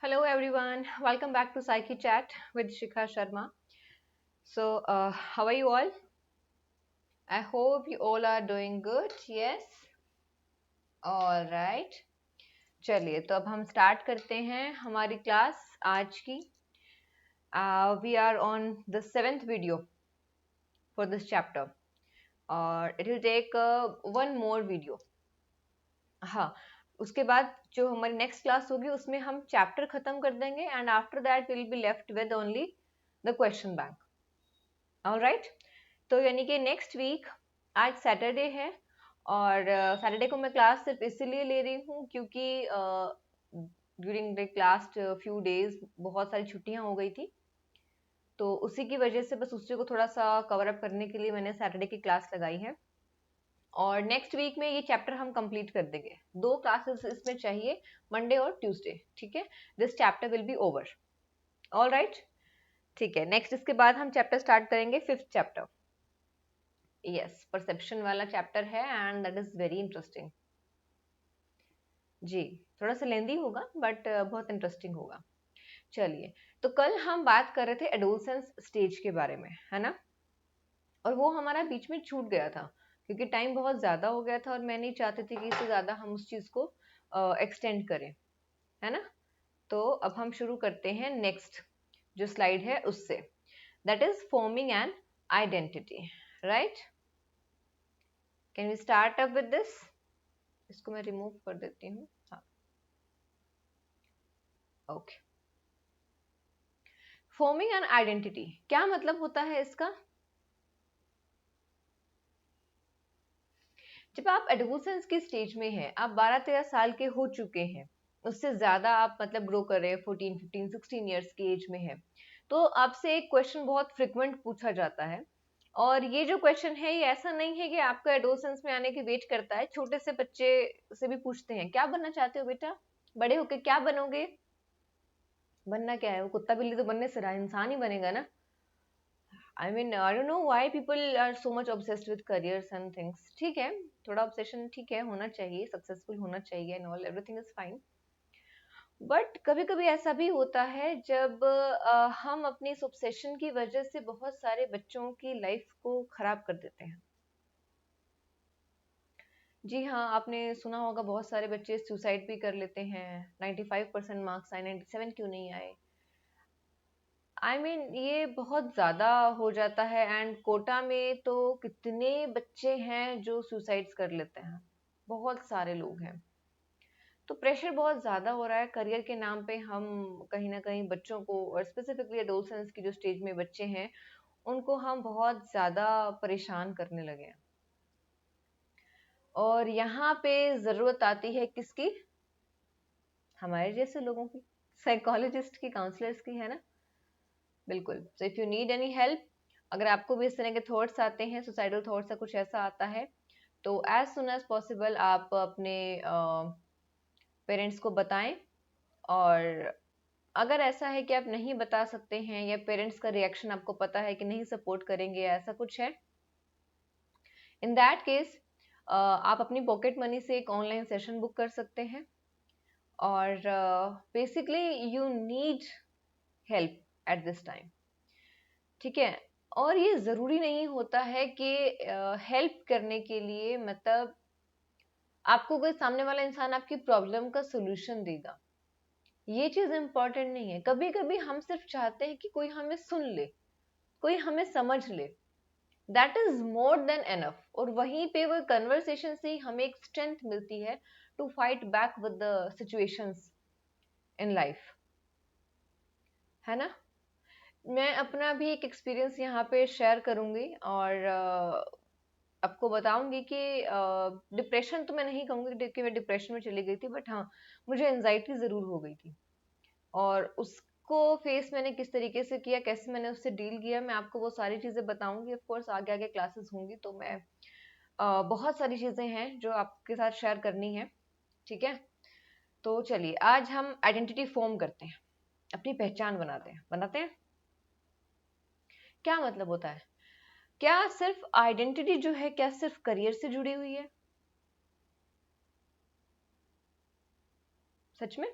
Hello everyone, welcome back to Psyche Chat with Shikha Sharma. How are you all? I hope you all are doing good. Yes, all right. चलिए तो अब हम start करते हैं हमारी class आज की. We are on the seventh video for this chapter, और it will take one more video. हाँ, उसके बाद जो हमारी नेक्स्ट क्लास होगी उसमें हम चैप्टर खत्म कर देंगे and after that will be left with only the question bank. All right. तो यानी कि नेक्स्ट वीक आज सैटरडे है और सैटरडे को मैं क्लास सिर्फ इसीलिए ले रही हूँ क्योंकि during the last few days बहुत सारी छुट्टियां हो गई थी, तो उसी की वजह से बस उसी को थोड़ा सा कवर अप करने के लिए मैंने सैटरडे की क्लास लगाई है. और नेक्स्ट वीक में ये चैप्टर हम कंप्लीट कर देंगे. 2 क्लासेस इसमें चाहिए, मंडे और ट्यूसडे. ठीक है, this chapter will be over. All right, ठीक है. नेक्स्ट इसके बाद हम चैप्टर स्टार्ट करेंगे, 5th चैप्टर. यस, परसेप्शन वाला चैप्टर है and that is very interesting. जी, थोड़ा सा लेंदी होगा बट बहुत इंटरेस्टिंग होगा. चलिए, तो कल हम बात कर रहे थे एडोलसेंस स्टेज के बारे में, है ना. और वो हमारा बीच में छूट गया था क्योंकि टाइम बहुत ज़्यादा हो गया था और मैं नहीं चाहती थी कि इससे ज़्यादा हम उस चीज़ को एक्सटेंड करें, है ना. तो अब हम शुरू करते हैं नेक्स्ट जो स्लाइड है उससे. That is forming an identity. Right, can we start up with this. इसको मैं रिमूव कर देती हूँ. हाँ, ओके. फॉर्मिंग एन आइडेंटिटी क्या मतलब होता है इसका. जब आप एडोलसेंस की स्टेज में हैं, आप 12-13 साल के हो चुके हैं, उससे ज्यादा आप मतलब ग्रो कर रहे हैं, 14, 15, 16 ईयर्स की एज में है, तो आपसे एक क्वेश्चन बहुत फ्रिक्वेंट पूछा जाता है. और ये जो क्वेश्चन है ये ऐसा नहीं है कि आपका एडोलसेंस में आने की वेट करता है. छोटे से बच्चे से भी पूछते हैं, क्या बनना चाहते हो बेटा, बड़े होके क्या बनोगे. बनना क्या है, वो कुत्ता बिल्ली तो बनने से रहा, इंसान ही बनेगा ना. I mean I don't know why people are so much obsessed with careers and things. ठीक है, थोड़ा ऑब्सेशन ठीक है, होना चाहिए, सक्सेसफुल होना चाहिए and all, everything is fine. But कभी कभी ऐसा भी होता है जब हम अपनी इस ऑब्सेशन की वजह से बहुत सारे बच्चों की लाइफ को खराब कर देते हैं. जी हाँ, आपने सुना होगा बहुत सारे बच्चे सुसाइड भी कर लेते हैं. 95% मार्क्स आए, 97 क्यों नहीं आए. आई मीन ये बहुत ज़्यादा हो जाता है. एंड कोटा में तो कितने बच्चे हैं जो सुसाइड्स कर लेते हैं, बहुत सारे लोग हैं. तो प्रेशर बहुत ज़्यादा हो रहा है करियर के नाम पे. हम कहीं ना कहीं बच्चों को, और स्पेसिफिकली एडोलसेंस की जो स्टेज में बच्चे हैं, उनको हम बहुत ज़्यादा परेशान करने लगे हैं. और यहाँ पे ज़रूरत आती है किसकी, हमारे जैसे लोगों की, साइकोलॉजिस्ट की, काउंसलर्स की, है ना. बिल्कुल. So if you need any help, अगर आपको भी इस तरह के थॉट्स आते हैं, सुसाइडल थॉट्स या कुछ ऐसा आता है, तो एज सुन एज पॉसिबल आप अपने पेरेंट्स को बताएं. और अगर ऐसा है कि आप नहीं बता सकते हैं या पेरेंट्स का रिएक्शन आपको पता है कि नहीं सपोर्ट करेंगे या ऐसा कुछ है, इन दैट केस आप अपनी पॉकेट मनी से एक ऑनलाइन सेशन बुक कर सकते हैं. और basically you need help at this time. ठीक है. और ये ज़रूरी नहीं होता है कि हेल्प करने के लिए मतलब आपको कोई सामने वाला इंसान आपकी प्रॉब्लम का सोल्यूशन देगा, ये चीज़ इम्पोर्टेंट नहीं है. कभी कभी हम सिर्फ चाहते हैं कि कोई हमें सुन ले, कोई हमें समझ ले. That is more than enough. और वहीं पे वो कन्वर्सेशन से ही हमें एक स्ट्रेंथ मिलती है to fight back with the situations in life, है ना. मैं अपना भी एक एक्सपीरियंस यहाँ पे शेयर करूंगी और आपको बताऊंगी कि डिप्रेशन तो मैं नहीं कहूँगी कि मैं डिप्रेशन में चली गई थी, बट हाँ, मुझे एनजाइटी ज़रूर हो गई थी. और उसको फेस मैंने किस तरीके से किया, कैसे मैंने उससे डील किया, मैं आपको वो सारी चीज़ें बताऊंगी. ऑफ कोर्स आगे आगे क्लासेस होंगी तो मैं बहुत सारी चीज़ें हैं जो आपके साथ शेयर करनी है. ठीक है, तो चलिए आज हम आइडेंटिटी फॉर्म करते हैं, अपनी पहचान बनाते हैं. क्या मतलब होता है, क्या सिर्फ आइडेंटिटी जो है क्या सिर्फ करियर से जुड़ी हुई है. सच में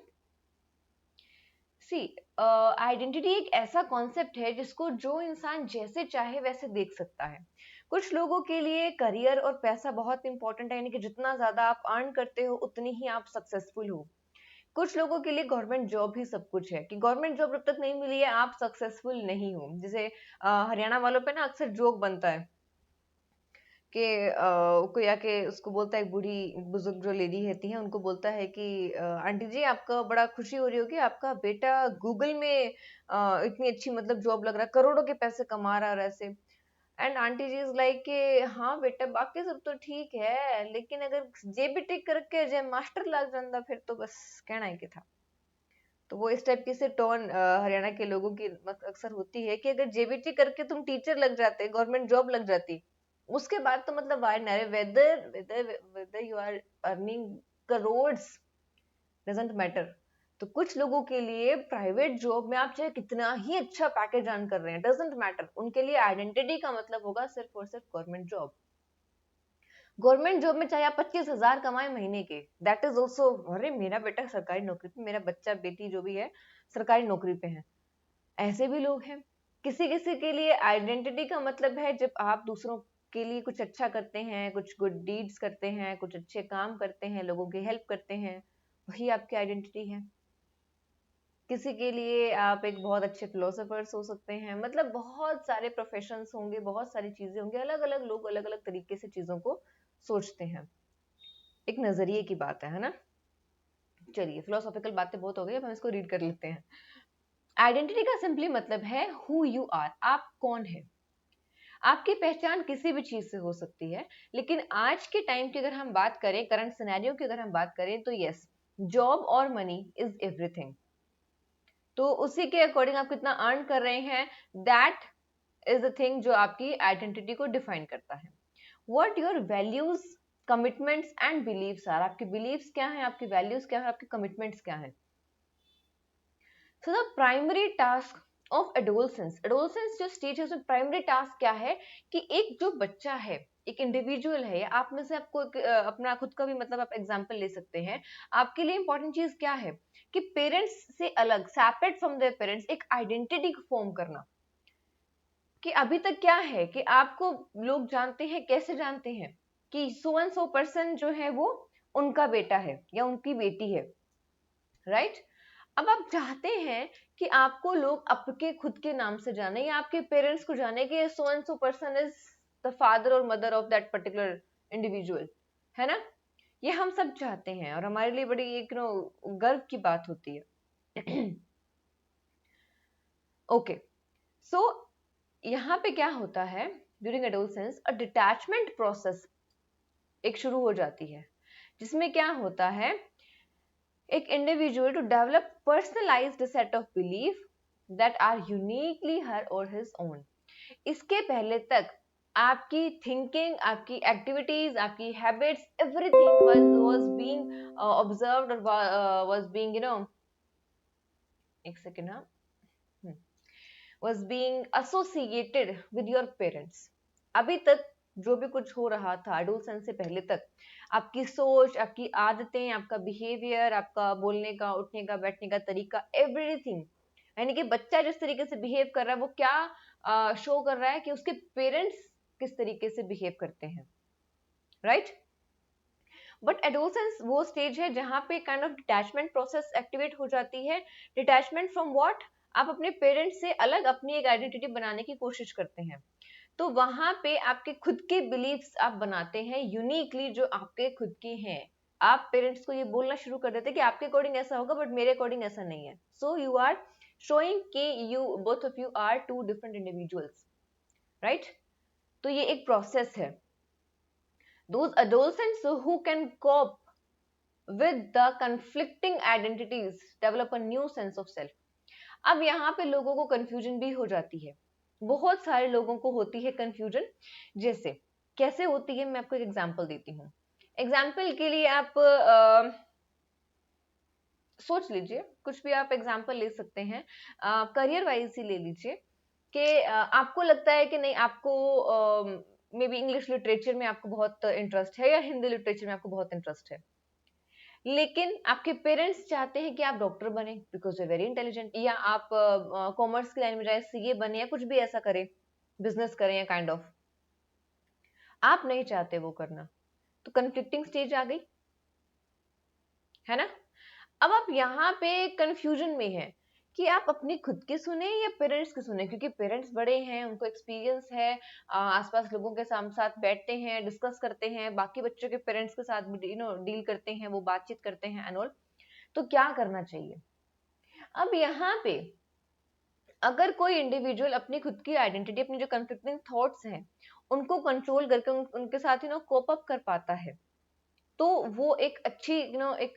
सी आइडेंटिटी एक ऐसा कॉन्सेप्ट है जिसको जो इंसान जैसे चाहे वैसे देख सकता है। कुछ लोगों के लिए करियर और पैसा बहुत इंपॉर्टेंट है, यानी कि जितना ज्यादा आप अर्न करते हो उतनी ही आप सक्सेसफुल हो। कुछ लोगों के लिए गवर्नमेंट जॉब ही सब कुछ है, कि गवर्नमेंट जॉब जब तक नहीं मिली है आप सक्सेसफुल नहीं हो। जैसे हरियाणा वालों पे ना अक्सर जोक बनता है कि कोई आके उसको बोलता है, एक बूढ़ी बुजुर्ग जो लेडी रहती है उनको बोलता है कि आंटी जी आपका बड़ा खुशी हो रही होगी, आपका बेटा गूगल में इतनी अच्छी मतलब जॉब लग रहा है, करोड़ों के पैसे कमा रहा है ऐसे। And aunty ji is like कि हाँ बेटा बाकी सब तो ठीक है, लेकिन अगर जे बी टेक करके जे मास्टर लग जाता फिर तो बस कहना ही क्या था। तो वो इस टाइप की से टोन हरियाणा के लोगों की अक्सर होती है कि अगर जेबीटी करके तुम टीचर लग जाते, गवर्नमेंट जॉब लग जाती, उसके बाद तो मतलब वाई नारे, whether whether whether you are earning crores doesn't matter. तो कुछ लोगों के लिए प्राइवेट जॉब में आप चाहे कितना ही अच्छा पैकेज अर्न कर रहे हैं, डजंट मैटर, उनके लिए आइडेंटिटी का मतलब होगा सिर्फ और सिर्फ गवर्नमेंट जॉब। गवर्नमेंट जॉब में चाहे आप 25,000 कमाए महीने के, दैट इज ऑल्सो, अरे मेरा बेटा सरकारी नौकरी पे, मेरा बच्चा बेटी जो भी है सरकारी नौकरी पे है, ऐसे भी लोग हैं। किसी किसी के लिए आइडेंटिटी का मतलब है जब आप दूसरों के लिए कुछ अच्छा करते हैं, कुछ गुड डीड्स करते हैं, कुछ अच्छे काम करते हैं, लोगों की हेल्प करते हैं, वही आपकी आइडेंटिटी है। किसी के लिए आप एक बहुत अच्छे फिलोसोफर्स हो सकते हैं, मतलब बहुत सारे प्रोफेशंस होंगे, बहुत सारी चीजें होंगी, अलग अलग लोग अलग अलग तरीके से चीजों को सोचते हैं। एक नजरिए की बात है ना। चलिए फिलोसॉफिकल बातें बहुत हो गई, अब हम इसको रीड कर लेते हैं। आइडेंटिटी का सिंपली मतलब है हु यू आर, आप कौन है। आपकी पहचान किसी भी चीज से हो सकती है, लेकिन आज के टाइम की अगर हम बात करें, करंट सिनेरियो की अगर हम बात करें, तो यस, जॉब और मनी इज एवरीथिंग। तो उसी के अकॉर्डिंग आप कितना अर्न कर रहे हैं, दैट इज द थिंग जो आपकी आइडेंटिटी को डिफाइन करता है। What your values, commitments and beliefs are, आपके बिलीव्स क्या है, आपकी वैल्यूज क्या है, आपके कमिटमेंट्स क्या है। So the primary task of adolescence, adolescence जो स्टेज है उसमें प्राइमरी टास्क क्या है, कि एक जो बच्चा है, एक इंडिविजुअल है, या आप में से आपको अपना खुद का भी मतलब आप एग्जांपल ले सकते हैं। आपके लिए इंपॉर्टेंट चीज क्या है, कि पेरेंट्स से अलग, सेपरेट फ्रॉम देयर पेरेंट्स, एक आइडेंटिटी फॉर्म करना। कि अभी तक क्या है कि आपको लोग जानते हैं, कैसे जानते हैं, कि सो एंड सो पर्सन जो है वो उनका बेटा है या उनकी बेटी है, राइट। अब आप चाहते हैं कि आपको लोग आपके खुद के नाम से जाने, या आपके पेरेंट्स को जाने कि so and so person is the father और mother of that particular individual, है ना। ये हम सब चाहते हैं और हमारे लिए बड़ी एक गर्व की बात होती है। ओके, सो यहाँ पे क्या होता है, ड्यूरिंग एडोलसेंस अ डिटैचमेंट प्रोसेस एक शुरू हो जाती है, जिसमें क्या होता है, एक individual to develop personalised set of belief that are uniquely her और हिज ओन। इसके पहले तक आपकी थिंकिंग, आपकी एक्टिविटीज, आपकी habits, everything was being observed और वाज बीइंग एक सेकेंड, हाँ, was being associated with your parents। अभी तक जो भी कुछ हो रहा था एडोलसेंस से पहले तक, आपकी सोच, आपकी आदतें, आपका बिहेवियर, आपका बोलने का, उठने का, बैठने का तरीका, एवरीथिंग, यानी कि बच्चा जिस तरीके से बिहेव कर रहा है वो क्या शो कर रहा है कि उसके पेरेंट्स किस तरीके से बिहेव करते हैं, राइट। बट एडोलसेंस वो स्टेज है जहां पे kind of detachment process activate हो जाती है। डिटैचमेंट फ्रॉम व्हाट, आप अपने पेरेंट्स से अलग अपनी एक आइडेंटिटी बनाने की कोशिश करते हैं। तो वहां पे आपके खुद के बिलीव्स आप बनाते हैं यूनिकली, जो आपके खुद के हैं। आप पेरेंट्स को ये बोलना शुरू कर देते हैं कि आपके अकॉर्डिंग ऐसा होगा बट मेरे अकॉर्डिंग ऐसा नहीं है। सो यू आर शोइंग कि you both of you are two different individuals, right. तो ये एक प्रोसेस है। Those adolescents who can cope with the conflicting identities develop a new sense of self। अब यहाँ पे लोगों को कंफ्यूजन भी हो जाती है, बहुत सारे लोगों को होती है कंफ्यूजन। जैसे कैसे होती है, मैं आपको एक एग्जांपल देती हूँ। एग्जांपल के लिए आप सोच लीजिए, कुछ भी आप एग्जांपल ले सकते हैं, करियर वाइज ही ले लीजिए कि आपको लगता है कि नहीं, आपको मे बी इंग्लिश लिटरेचर में आपको बहुत इंटरेस्ट है या हिंदी लिटरेचर में आपको बहुत इंटरेस्ट है, लेकिन आपके पेरेंट्स चाहते हैं कि आप डॉक्टर बने बिकॉज यू वेरी इंटेलिजेंट, या आप कॉमर्स की लाइन में जाए, सीए बने, या कुछ भी ऐसा करें, बिजनेस करें या काइंड ऑफ, आप नहीं चाहते वो करना, तो कन्फ्लिक्टिंग स्टेज आ गई, है ना। अब आप यहाँ पे कंफ्यूजन में हैं कि आप अपनी खुद की सुने या पेरेंट्स की सुने, क्योंकि पेरेंट्स बड़े हैं, उनको एक्सपीरियंस है, आसपास लोगों के साथ बैठते हैं, डिस्कस करते हैं, बाकी बच्चों के पेरेंट्स के साथ भी डील करते हैं, वो बातचीत करते हैं एंड ऑल। तो क्या करना चाहिए अब यहाँ पे? अगर कोई इंडिविजुअल अपनी खुद की आइडेंटिटी, अपनी जो कंफ्लिक्टिंग थॉट्स हैं, उनको कंट्रोल करके उनके साथ कोप अप कर पाता है, तो वो एक अच्छी एक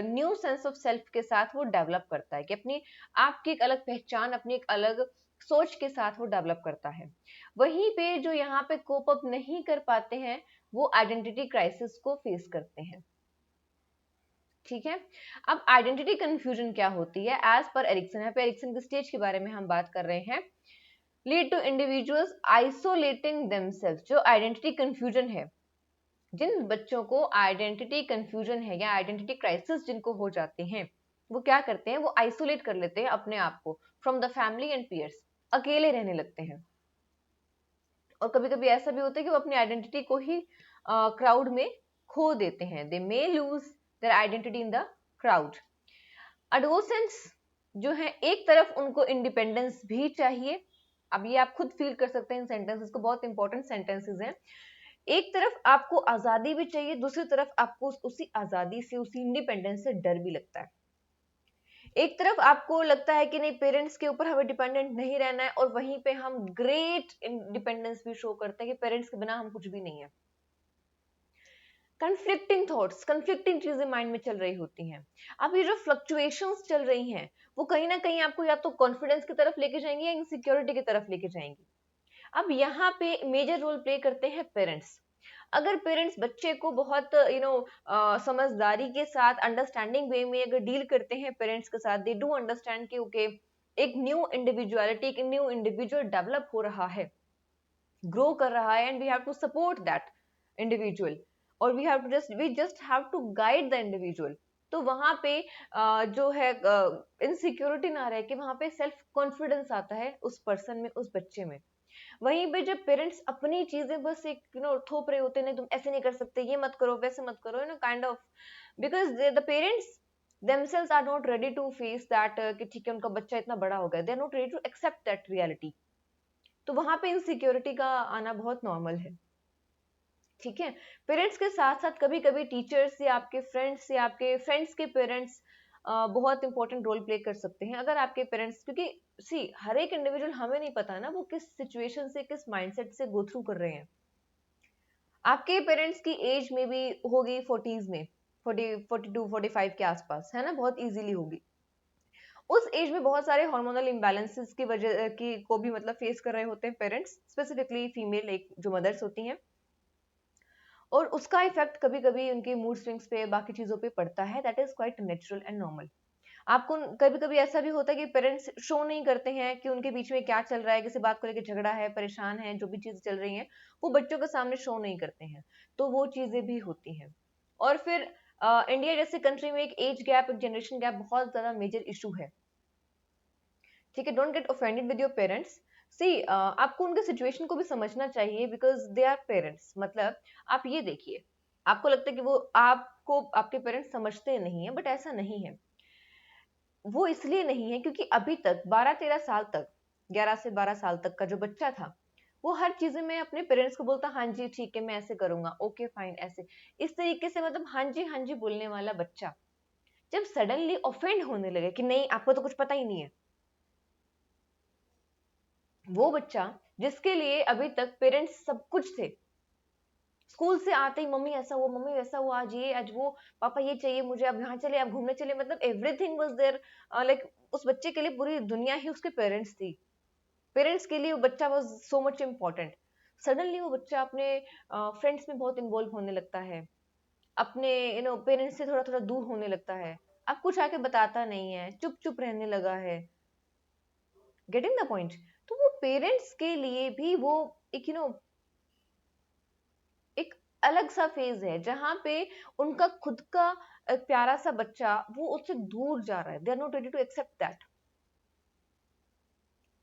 न्यू सेंस ऑफ सेल्फ के साथ वो डेवलप करता है, कि अपनी आपकी एक अलग पहचान, अपनी एक अलग सोच के साथ वो डेवलप करता है। वहीं पे जो यहाँ पे कोप अप नहीं कर पाते हैं, वो आइडेंटिटी क्राइसिस को फेस करते हैं। ठीक है, अब आइडेंटिटी कंफ्यूजन क्या होती है एज पर एरिक्सन, यहाँ पे एरिक्सन की स्टेज के बारे में हम बात कर रहे हैं। Lead to individuals isolating themselves, जो आइडेंटिटी कंफ्यूजन है, जिन बच्चों को आइडेंटिटी कंफ्यूजन है या आइडेंटिटी क्राइसिस जिनको हो जाते हैं, वो क्या करते हैं, वो आइसोलेट कर लेते हैं अपने आप को from the family and peers, अकेले रहने लगते हैं। और कभी कभी ऐसा भी होता है कि वो अपनी आइडेंटिटी को ही क्राउड में खो देते हैं, they may lose their identity in the crowd. Adolescents जो है, एक तरफ उनको इंडिपेंडेंस भी चाहिए, अब ये आप खुद फील कर सकते हैं इन सेंटेंसेस को, बहुत इंपॉर्टेंट सेंटेंसेस हैं। एक तरफ आपको आजादी भी चाहिए, दूसरी तरफ आपको उसी आजादी से, उसी इंडिपेंडेंस से डर भी लगता है। एक तरफ आपको लगता है कि नहीं, पेरेंट्स के ऊपर हमें डिपेंडेंट नहीं रहना है, और वहीं पे हम ग्रेट इंडिपेंडेंस भी शो करते हैं कि पेरेंट्स के बिना हम कुछ भी नहीं है। कंफ्लिक्टिंग थॉट्स, कंफ्लिक्टिंग चीजें माइंड में चल रही होती हैं। अब ये जो फ्लक्चुएशंस चल रही हैं, वो कहीं ना कहीं आपको या तो कॉन्फिडेंस की तरफ लेके जाएंगी या इनसिक्योरिटी की तरफ लेके जाएंगी। अब यहाँ पे मेजर रोल प्ले करते हैं पेरेंट्स। अगर पेरेंट्स बच्चे को बहुत समझदारी के साथ, अंडरस्टैंडिंग वे में अगर डील करते हैं पेरेंट्स के साथ, दे डू अंडरस्टैंड कि ओके, एक न्यू इंडिविजुअलिटी, एक न्यू इंडिविजुअल डेवलप हो रहा है, ग्रो कर रहा है, and we have to support that individual, और we just have to guide the individual. तो वहां पे जो है इनसिक्योरिटी ना रहे, कि वहां पे सेल्फ कॉन्फिडेंस आता है उस पर्सन में, उस बच्चे में। वहीं पे जब पेरेंट्स अपनी चीजें बस एक थोप रहे होते हैं, नहीं तुम ऐसे नहीं कर सकते, ये मत करो, वैसे मत करो, kind of, because the parents themselves are not ready to face that कि ठीक है उनका बच्चा इतना बड़ा हो गया, they are not ready to accept that reality। तो वहां पे इनसिक्योरिटी का आना बहुत नॉर्मल है। ठीक है, पेरेंट्स के साथ साथ कभी कभी टीचर्स या आपके फ्रेंड्स के पेरेंट्स बहुत इंपॉर्टेंट रोल प्ले कर सकते हैं। अगर आपके पेरेंट्स, क्योंकि सी हर एक इंडिविजुअल, हमें नहीं पता ना वो किस सिचुएशन से, किस माइंडसेट से गो थ्रू कर रहे हैं। आपके पेरेंट्स की एज में भी होगी 40s में, 42-45 के आसपास, है ना, बहुत इजीली होगी। उस एज में बहुत सारे हार्मोनल इम्बैलेंसेस की वजह की को भी फेस कर रहे होते हैं पेरेंट्स, स्पेसिफिकली फीमेल, एक जो मदर्स होती हैं, और उसका इफेक्ट कभी कभी उनके मूड स्विंग्स पे, बाकी चीजों पे पड़ता है। That is quite natural and normal. आपको कभी कभी ऐसा भी होता है कि पेरेंट्स शो नहीं करते हैं कि उनके बीच में क्या चल रहा है, किसी बात को लेकर झगड़ा है, परेशान है, जो भी चीजें चल रही हैं वो बच्चों के सामने शो नहीं करते हैं, तो वो चीजें भी होती हैं। और फिर इंडिया जैसे कंट्री में एक एज गैप, एक जनरेशन गैप बहुत ज्यादा मेजर इशू है। ठीक है, don't get offended with your parents. See आपको उनके सिचुएशन को भी समझना चाहिए, बिकॉज दे आर पेरेंट्स। मतलब आप ये देखिए, आपको लगता है कि वो आपको, आपके पेरेंट्स समझते नहीं है, बट ऐसा नहीं है। वो इसलिए नहीं है क्योंकि अभी तक 12-13 साल तक, 11 से 12 साल तक का जो बच्चा था, वो हर चीज में अपने पेरेंट्स को बोलता हाँ जी ठीक है मैं ऐसे करूंगा, ओके फाइन, ऐसे इस तरीके से, हाँ जी बोलने वाला बच्चा जब सडनली ऑफेंड होने लगे कि नहीं आपको तो कुछ पता ही नहीं है, वो बच्चा जिसके लिए अभी तक पेरेंट्स सब कुछ थे, स्कूल से आते ही मम्मी ऐसा हुआ, मम्मी वैसा हुआ, आज ये आज वो, पापा ये चाहिए मुझे, अब यहाँ चले, अब घूमने चले, एवरीथिंग वाज देयर, लाइक उस बच्चे के लिए पूरी दुनिया ही उसके पेरेंट्स थी। पेरेंट्स के लिए वो बच्चा was so much important. Suddenly वो बच्चा अपने फ्रेंड्स में बहुत इन्वॉल्व होने लगता है, अपने पेरेंट्स से थोड़ा थोड़ा दूर होने लगता है, अब कुछ आके बताता नहीं है, चुप चुप रहने लगा है। Getting the point? तो वो पेरेंट्स के लिए भी वो एक एक अलग सा फेज है, जहां पे उनका खुद का एक प्यारा सा बच्चा वो उससे दूर जा रहा है, they are not ready to accept that.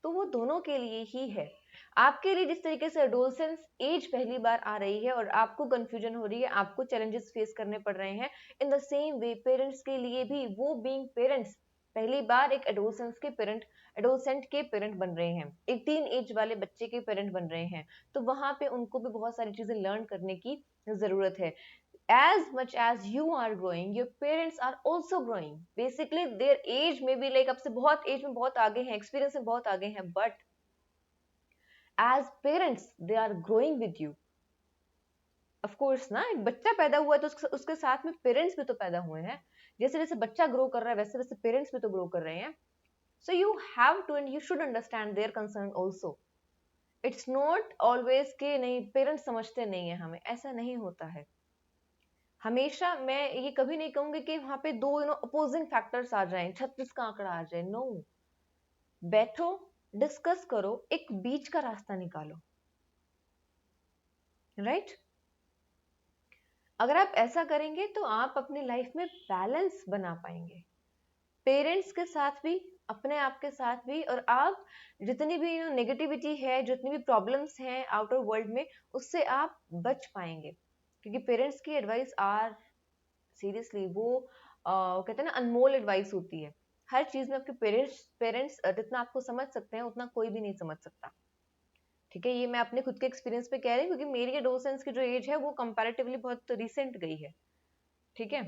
तो वो दोनों के लिए ही है। आपके लिए जिस तरीके से एडोलसेंस एज पहली बार आ रही है और आपको कंफ्यूजन हो रही है, आपको चैलेंजेस फेस करने पड़ रहे हैं, in the same way parents के लिए भी वो बीइंग पेरेंट्स पहली बार एक एडोलसेंट के पेरेंट बन रहे हैं, एक टीन एज वाले बच्चे के पेरेंट बन रहे हैं। तो वहां पे उनको भी बहुत सारी चीजें लर्न करने की जरूरत है। As much as you are growing, your parents are also growing. Basically their age may be like आपसे बहुत एज में बहुत आगे हैं, एक्सपीरियंस में बहुत आगे हैं, but as parents they are growing with you. Of course ना, एक बच्चा पैदा हुआ है तो उसके साथ में पेरेंट्स भी तो पैदा हुए हैं। जैसे जैसे बच्चा ग्रो कर रहा है वैसे वैसे पेरेंट्स भी तो ग्रो कर रहे हैं। So you have to and you should understand their concern also. It's not always कि नहीं पेरेंट्स समझते नहीं है हमें, ऐसा नहीं होता है। हमेशा मैं ये कभी नहीं कहूंगी कि वहां पे दो अपोजिंग फैक्टर्स आ जाएं, 36 का आंकड़ा आ जाए। नो, बैठो, डिस्कस करो, एक बीच का रास्ता निकालो, राइट? अगर आप ऐसा करेंगे तो आप अपनी लाइफ में बैलेंस बना पाएंगे, पेरेंट्स के साथ भी, अपने आप के साथ भी, और आप जितनी भी नेगेटिविटी है, जितनी भी प्रॉब्लम्स हैं आउटर वर्ल्ड में, उससे आप बच पाएंगे। क्योंकि पेरेंट्स की एडवाइस आर सीरियसली वो कहते हैं ना, अनमोल एडवाइस होती है। हर चीज में आपके पेरेंट्स जितना आपको समझ सकते हैं उतना कोई भी नहीं समझ सकता। ठीक है, ये मैं अपने खुद के एक्सपीरियंस पे कह रही हूँ, क्योंकि मेरी एडोसेंस की जो एज है वो कंपैरेटिवली बहुत रिसेंट गई है। ठीक है,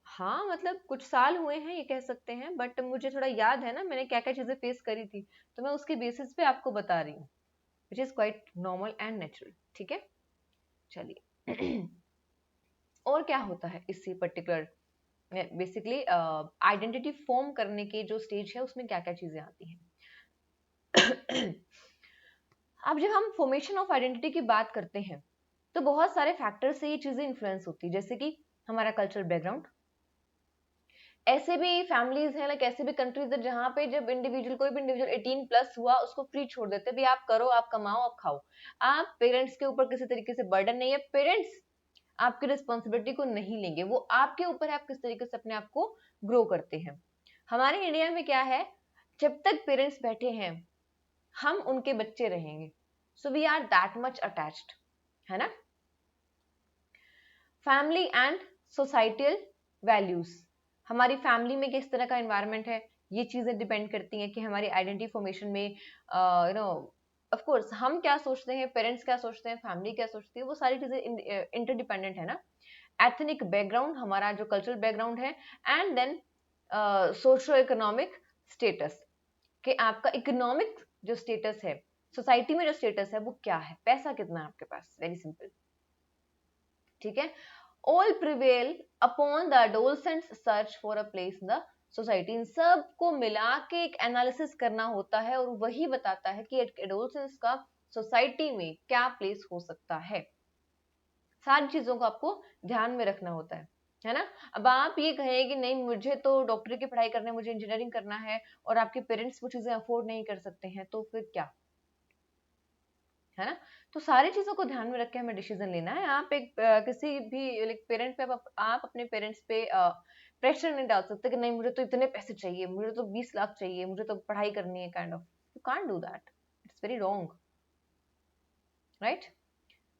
हाँ मतलब कुछ साल हुए हैं ये कह सकते हैं, बट मुझे थोड़ा याद है ना मैंने क्या क्या चीजें फेस करी थी, तो मैं उसके बेसिस पे आपको बता रही हूँ, which is quite normal and natural. ठीक है, चलिए और क्या होता है इसी पर्टिकुलर बेसिकली आइडेंटिटी फॉर्म करने के जो स्टेज है उसमें क्या क्या चीजें आती हैं। अब जब हम फॉर्मेशन ऑफ आइडेंटिटी की बात करते हैं तो बहुत सारे फैक्टर से ये चीजें इन्फ्लुएंस होती है, जैसे कि हमारा कल्चरल बैकग्राउंड। ऐसे भी फैमिलीज हैं, लाइक ऐसे भी कंट्रीज है जहाँ पे जब कोई भी इंडिविजुअल 18 प्लस हुआ उसको फ्री छोड़ देते हैं, भी आप करो, आप कमाओ, आप खाओ, आप पेरेंट्स के ऊपर किसी तरीके से बर्डन नहीं है, पेरेंट्स आपकी रिस्पॉन्सिबिलिटी को नहीं लेंगे, वो आपके ऊपर है आप किस तरीके से अपने आप को ग्रो करते हैं। हमारे इंडिया में क्या है, जब तक पेरेंट्स बैठे हैं हम उनके बच्चे रहेंगे, so we are that much attached, है ना। फैमिली एंड सोसाइटल वैल्यूज, हमारी फैमिली में किस तरह का एनवायरनमेंट है, ये चीजें डिपेंड करती हैं कि हमारी आइडेंटिटी फॉर्मेशन में ऑफ कोर्स हम क्या सोचते हैं, पेरेंट्स क्या सोचते हैं, फैमिली क्या सोचती है, वो सारी चीजें इंटरडिपेंडेंट है ना। एथनिक बैकग्राउंड, हमारा जो कल्चरल बैकग्राउंड है, and then socio economic status, कि आपका इकोनॉमिक जो स्टेटस है, सोसाइटी में जो स्टेटस है वो क्या है, पैसा कितना है आपके पास, वेरी सिंपल। ठीक है, all prevail upon the adolescents search for a place in the society. इन सब को मिला के एक एनालिसिस करना होता है और वही बताता है कि एडोलसेंस का सोसाइटी में क्या प्लेस हो सकता है। सारी चीजों को आपको ध्यान में रखना होता है ना। अब आप ये कहें कि नहीं मुझे तो डॉक्टरी की पढ़ाई करना है, मुझे इंजीनियरिंग करना है, और आपके पेरेंट्स वो चीजें अफोर्ड नहीं कर सकते हैं, तो फिर क्या, है ना। तो सारी चीजों को ध्यान में रख के हमें डिसीजन लेना है। आप एक किसी भी लाइक पेरेंट पे आप अपने पेरेंट्स पे प्रेशर नहीं डाल सकते कि नहीं मुझे तो इतने पैसे चाहिए, मुझे तो 20 लाख चाहिए, मुझे तो पढ़ाई करनी है, kind of you can't do that, it's very wrong, right.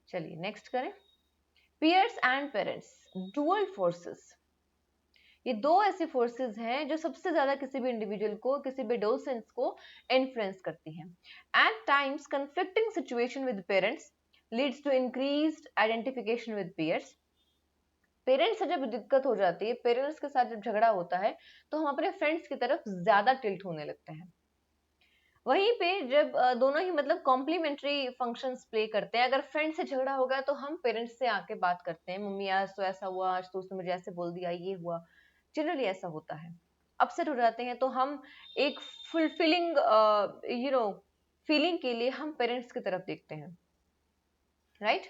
चलिए नेक्स्ट करें, peers and parents, dual forces. ये दो ऐसी फोर्सेस हैं जो सबसे ज्यादा किसी भी इंडिविजुअल को, किसी भी एडोलसेंस को इन्फ्लुएंस करती हैं। At times conflicting situation with parents leads to increased identification with peers. Parents से जब दिक्कत हो जाती है, पेरेंट्स के साथ जब झगड़ा होता है, तो हम अपने फ्रेंड्स की तरफ ज्यादा टिल्ट होने लगते हैं। वहीं पे जब दोनों ही मतलब कॉम्प्लीमेंट्री फंक्शंस प्ले करते हैं, अगर फ्रेंड से झगड़ा होगा तो हम पेरेंट्स से आके बात करते हैं, मम्मी आज तो ऐसा हुआ, आज तो उसने मुझे ऐसे बोल दिया, ये हुआ, जनरली ऐसा होता है। अपसेट हो जाते हैं तो हम एक फुलफिलिंग फीलिंग के लिए हम पेरेंट्स की तरफ देखते हैं, right.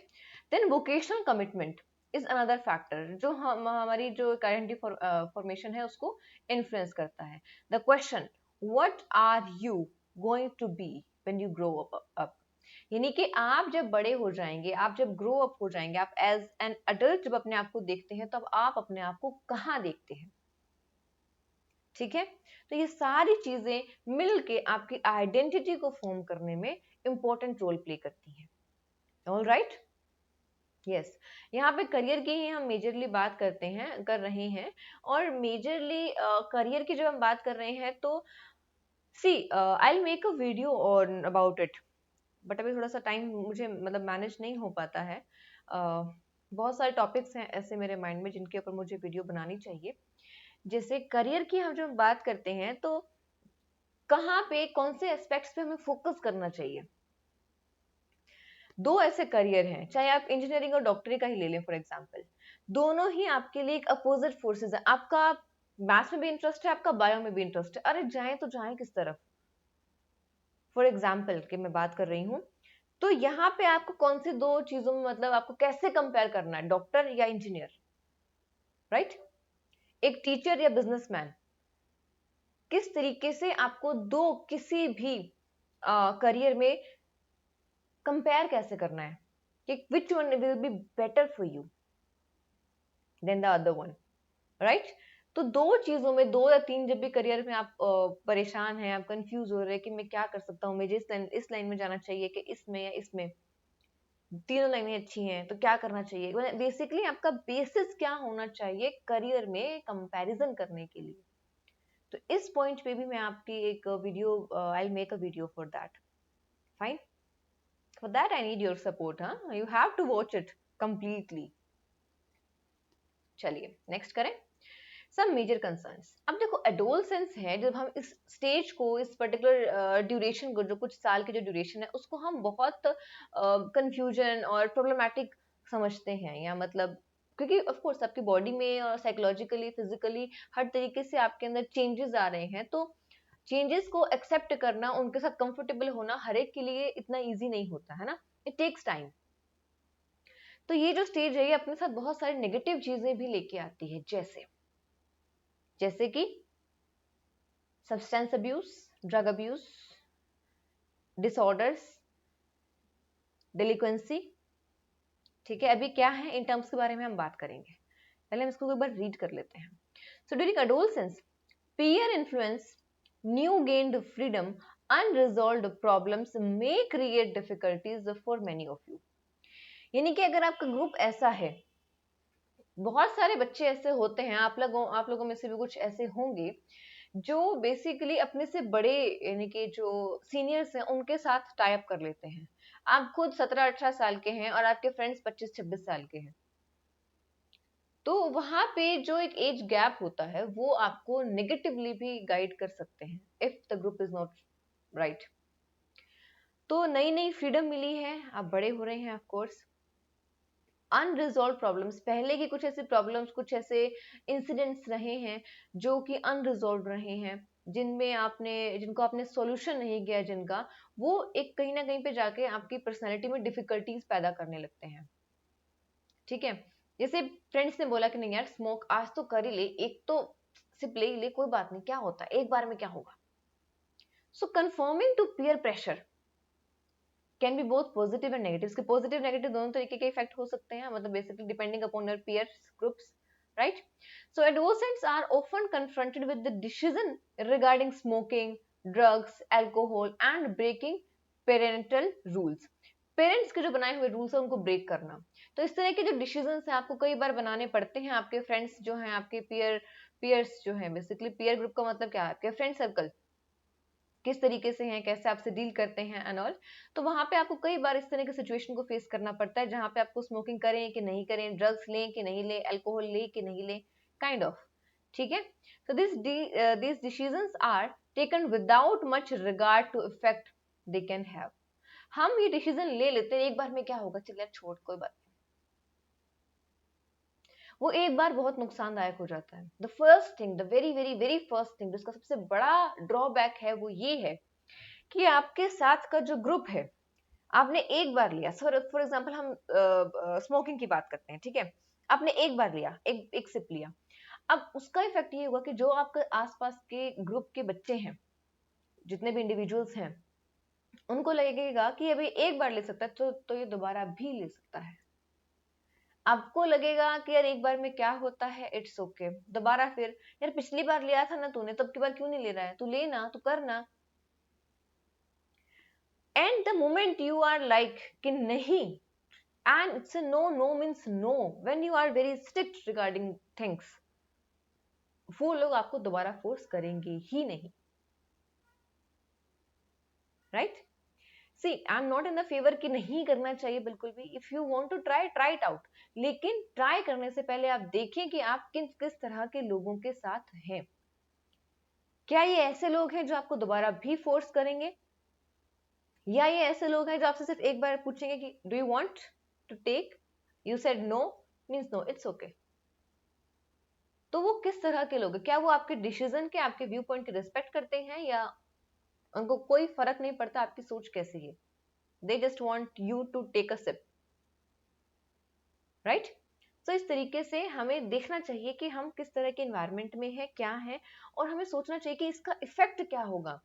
Then vocational commitment is another factor जो हमारी जो आइडेंटिटी फॉर्मेशन है उसको इन्फ्लुएंस करता है। The question what are you going to be when you grow up, यानी कि आप जब बड़े हो जाएंगे, आप जब ग्रो अप हो जाएंगे, आप एज एन अडल्ट जब अपने आप को देखते हैं, तब आप अपने आप को कहाँ देखते हैं? ठीक है, तो ये सारी चीजें मिलके आपकी आइडेंटिटी को फॉर्म करने में इंपॉर्टेंट रोल प्ले करती हैं। ऑल राइट, यस, यहाँ पे करियर की ही हम मेजरली बात कर रहे हैं। और मेजरली करियर की जब हम बात कर रहे हैं तो see I will make a video on about it, but अभी थोड़ा सा टाइम मुझे मतलब मैनेज नहीं हो पाता है। बहुत सारे टॉपिक्स हैं ऐसे मेरे माइंड में जिनके ऊपर मुझे वीडियो बनानी चाहिए। जैसे करियर की हम जब बात करते हैं तो कहाँ पे कौन से एस्पेक्ट्स पे हमें फोकस करना चाहिए। दो ऐसे करियर हैं, चाहे आप इंजीनियरिंग और डॉक्टरी का ही ले लें फॉर एग्जांपल, दोनों ही आपके लिए एक अपोजिट फोर्सेस है। आपका मैथ्स में भी इंटरेस्ट है, आपका बायो में भी इंटरेस्ट है, अरे जाएं तो जाएं किस तरफ? फॉर एग्जाम्पल की मैं बात कर रही हूँ, तो यहाँ पे आपको कौन सी दो चीजों में मतलब आपको कैसे कंपेयर करना है, डॉक्टर या इंजीनियर, राइट? एक टीचर या बिजनेसमैन, किस तरीके से आपको दो किसी भी करियर में कंपेयर कैसे करना है कि which one will be better for you than the other one, right? तो दो चीजों में, दो या तीन जब भी करियर में आप परेशान हैं, आप कंफ्यूज हो रहे हैं कि मैं क्या कर सकता हूँ, मुझे इस लाइन में जाना चाहिए कि इसमें या इसमें, तीनों लाइनें अच्छी हैं तो क्या करना चाहिए, बेसिकली आपका बेसिस क्या होना चाहिए करियर में कंपैरिजन करने के लिए। तो इस पॉइंट पे भी मैं आपकी एक video, I make a video for that, fine. For that I need your support, हाँ, you have to watch it completely. चलिए नेक्स्ट करें, सब मेजर कंसर्न्स। अब देखो एडोलसेंस है, जब हम इस स्टेज को, इस पर्टिकुलर ड्यूरेशन को, जो कुछ साल की जो ड्यूरेशन है, उसको हम बहुत कंफ्यूजन और प्रॉब्लमेटिक समझते हैं, या मतलब क्योंकि ऑफ कोर्स आपकी बॉडी में और साइकोलॉजिकली, फिजिकली हर तरीके से आपके अंदर चेंजेस आ रहे हैं, तो चेंजेस को एक्सेप्ट करना, उनके साथ कंफर्टेबल होना हर एक के लिए इतना इजी नहीं होता है ना, इट टेक्स टाइम। तो ये जो स्टेज है ये अपने साथ बहुत सारी नेगेटिव चीजें भी लेके आती है, जैसे जैसे कि substance abuse, drug abuse, disorders, delinquency. ठीक है, अभी क्या है इन टर्म्स के बारे में हम बात करेंगे, पहले हम इसको एक बार रीड कर लेते हैं। So during adolescence, peer influence, new gained freedom, unresolved problems may create difficulties for many of you। यानी कि अगर आपका ग्रुप ऐसा है, बहुत सारे बच्चे ऐसे होते हैं, आप लोगों में से भी कुछ ऐसे होंगे जो बेसिकली अपने से बड़े यानी कि जो सीनियर्स हैं उनके साथ टाई अप कर लेते हैं। आप खुद 17-18 साल के हैं और आपके फ्रेंड्स 25-26 साल के हैं, तो वहां पे जो एक एज गैप होता है वो आपको नेगेटिवली भी गाइड कर सकते हैं if the group is not right. तो नई नई फ्रीडम मिली है, आप बड़े हो रहे हैं, ऑफ कोर्स। अनरिजॉल्व प्रॉब्लम्स, पहले की कुछ ऐसे प्रॉब्लम्स, कुछ ऐसे इंसिडेंट्स रहे हैं जो कि अनरिजॉल्व रहे हैं, जिनको आपने सॉल्यूशन नहीं किया, जिनका वो एक कहीं ना कहीं पे जाके आपकी पर्सनैलिटी में डिफिकल्टीज पैदा करने लगते हैं। ठीक है, जैसे फ्रेंड्स ने बोला कि नहीं यार स्मोक आज तो कर ही ले, एक तो सिप ले ही ले, कोई बात नहीं, क्या होता है, एक बार में क्या होगा। So conforming to peer pressure can be both positive and negative. इसके पॉजिटिव नेगेटिव दोनों तरीके के इफेक्ट हो सकते हैं, मतलब basically depending upon your peers groups, right? So adolescents are often confronted with the decision regarding smoking, drugs, alcohol and breaking parental rules। Parents के जो बनाए हुए रूल्स है उनको ब्रेक करना, तो इस तरह के जो डिसीजन है आपको कई बार बनाने पड़ते हैं। आपके फ्रेंड्स जो हैं, आपके पीयर्स जो हैं, बेसिकली पीयर ग्रुप का मतलब क्या है, आपके फ्रेंड सर्कल किस तरीके से हैं, कैसे आपसे डील करते हैं एंड ऑल। तो वहां पे आपको कई बार इस तरह की सिचुएशन को फेस करना पड़ता है जहां पे आपको स्मोकिंग करें कि नहीं करें, ड्रग्स लें कि नहीं लें, अल्कोहल लें कि नहीं लें, काइंड ऑफ। ठीक है, so these decisions are taken without much regard to effect they can have। हम ये डिसीजन ले लेते हैं, एक बार में क्या होगा, चल यार छोड़, कोई बात, वो एक बार बहुत नुकसानदायक हो जाता है। The first thing, the very very very first thing, जिसका सबसे बड़ा ड्रॉबैक है वो ये है कि आपके साथ का जो ग्रुप है, आपने एक बार लिया, फॉर एग्जाम्पल हम स्मोकिंग की बात करते हैं, ठीक है, आपने एक बार लिया, एक सिप लिया, अब उसका इफेक्ट ये होगा कि जो आपके आसपास के ग्रुप के बच्चे हैं, जितने भी इंडिविजुअल्स हैं, उनको लगेगा कि अभी एक बार ले सकता है तो ये दोबारा भी ले सकता है। आपको लगेगा कि यार एक बार में क्या होता है, इट्स ओके दोबारा फिर, यार पिछली बार लिया था ना तूने, तो अब की बार क्यों नहीं ले रहा है, तू लेना, तू करना। And the moment you are like कि नहीं, and it's no, no means no, when you are very strict regarding things, वो लोग आपको दोबारा फोर्स करेंगे ही नहीं, right. See I am not in the favour कि नहीं करना चाहिए बिल्कुल भी, if you want to try, try it out, लेकिन ट्राई करने से पहले आप देखें कि आप किस तरह के लोगों के साथ हैं। क्या ये ऐसे लोग हैं जो आपको दोबारा भी फोर्स करेंगे, या ये ऐसे लोग हैं जो आपसे सिर्फ एक बार पूछेंगे कि do you want to take, you said no, means no, it's okay. तो वो किस तरह के लोग हैं, क्या वो आपके डिसीजन के, आपके व्यू पॉइंट की रिस्पेक्ट करते हैं, या उनको कोई फर्क नहीं पड़ता आपकी सोच कैसी है, they just want you to take a sip, right. तो इस तरीके से हमें देखना चाहिए कि हम किस तरह के एनवायरनमेंट में है, क्या है, और हमें सोचना चाहिए कि इसका इफेक्ट क्या होगा।